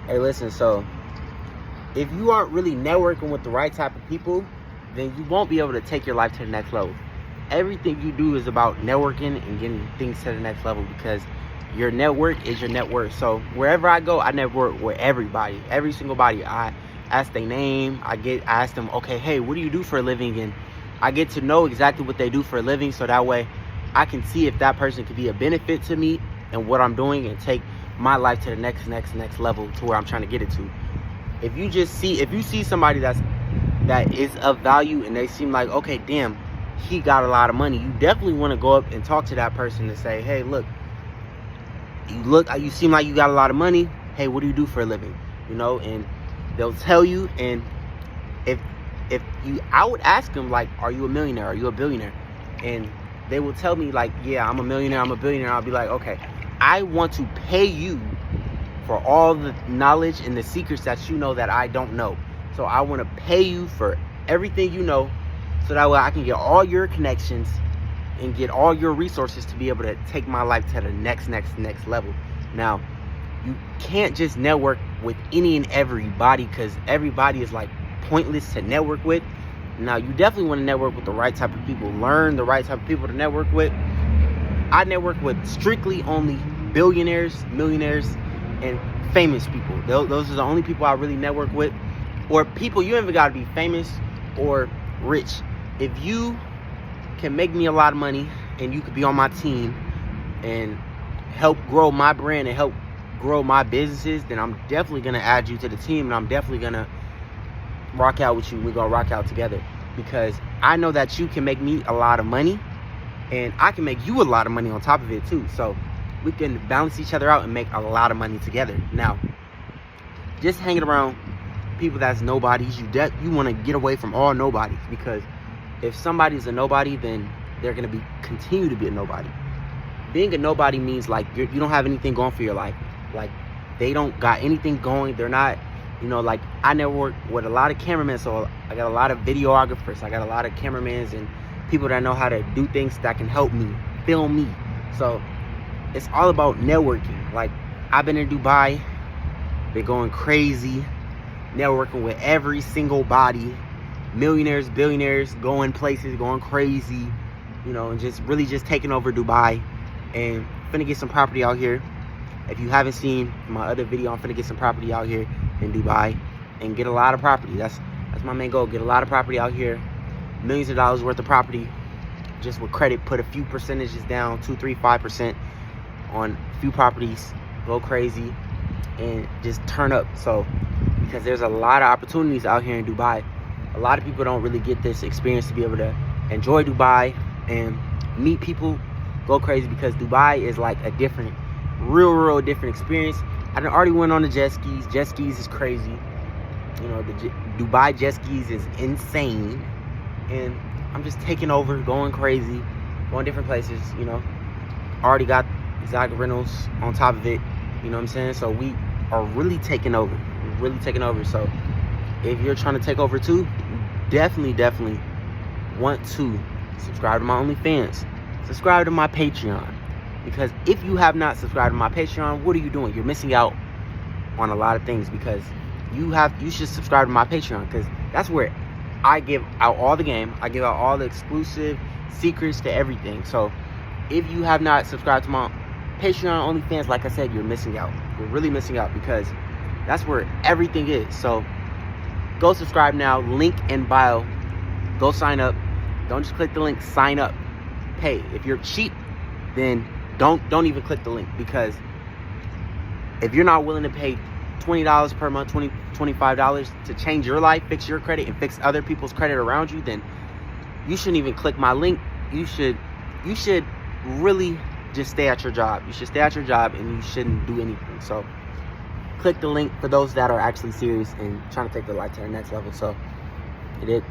Hey, listen, so if you aren't really networking with the right type of people, then you won't be able to take your life to the next level. Everything you do is about networking and getting things to the next level, because your network is your net worth. So wherever I go, I network with everybody, every single body. I ask their name. I ask them, okay, hey, what do you do for a living? And I get to know exactly what they do for a living, so that way I can see if that person could be a benefit to me and what I'm doing, and take my life to the next level, to where I'm trying to get it to. If you see somebody that is of value, and they seem like, okay, damn, he got a lot of money, you definitely want to go up and talk to that person and say, hey, look, you seem like you got a lot of money. Hey, what do you do for a living? And they'll tell you. And I would ask them, like, are you a millionaire? Are you a billionaire? And they will tell me, like, yeah, I'm a millionaire, I'm a billionaire. I'll be like, okay, I want to pay you for all the knowledge and the secrets that you know that I don't know. So I want to pay you for everything you know, so that way I can get all your connections and get all your resources to be able to take my life to the next level. Now, you can't just network with any and everybody, because everybody is like pointless to network with. Now, you definitely want to network with the right type of people. Learn the right type of people to network with. I network with strictly only billionaires, millionaires, and famous people. Those are the only people I really network with. Or people, you ain't even got to be famous or rich. If you can make me a lot of money and you could be on my team and help grow my brand and help grow my businesses, then I'm definitely going to add you to the team, and I'm definitely going to rock out with you. We're going to rock out together, because I know that you can make me a lot of money, and I can make you a lot of money on top of it too. So we can balance each other out and make a lot of money together. Now, just hanging around people that's nobodies, you want to get away from all nobodies, because if somebody's a nobody, then they're going to continue to be a nobody. Being a nobody means like you don't have anything going for your life. Like, they don't got anything going. They're not, like, I network with a lot of cameramen, so I got a lot of videographers. I got a lot of cameramans and people that know how to do things that can help me, film me. So it's all about networking. Like, I've been in Dubai, been going crazy, networking with every single body, millionaires, billionaires, going places, going crazy, and just taking over Dubai. And finna get some property out here. If you haven't seen my other video, I'm finna get some property out here in Dubai and get a lot of property. That's my main goal. Get a lot of property out here, millions of dollars worth of property, just with credit. Put a few percentages down, 2, 3, 5% on a few properties. Go crazy and just turn up. So, because there's a lot of opportunities out here in Dubai. A lot of people don't really get this experience to be able to enjoy Dubai and meet people, go crazy, because Dubai is like a different, real different experience. I already went on the jet skis. Jet skis is crazy. The Dubai jet skis is insane. And I'm just taking over, going crazy, going different places, Already got exotic rentals on top of it, you know what I'm saying? So we are really taking over. So if you're trying to take over too, definitely want to subscribe to my OnlyFans. Subscribe to my Patreon. Because if you have not subscribed to my Patreon, what are you doing? You're missing out on a lot of things, because you should subscribe to my Patreon, because that's where I give out all the game. I give out all the exclusive secrets to everything. So if you have not subscribed to my Patreon, OnlyFans, like I said, you're missing out. You're really missing out, because that's where everything is. So go subscribe now. Link in bio. Go sign up. Don't just click the link. Sign up. Pay. If you're cheap, then don't even click the link, because if you're not willing to pay $20 per month, $25 to change your life, fix your credit, and fix other people's credit around you, then you shouldn't even click my link. You should really just stay at your job. You should stay at your job, and you shouldn't do anything. So click the link for those that are actually serious and trying to take their life to the next level. So it is.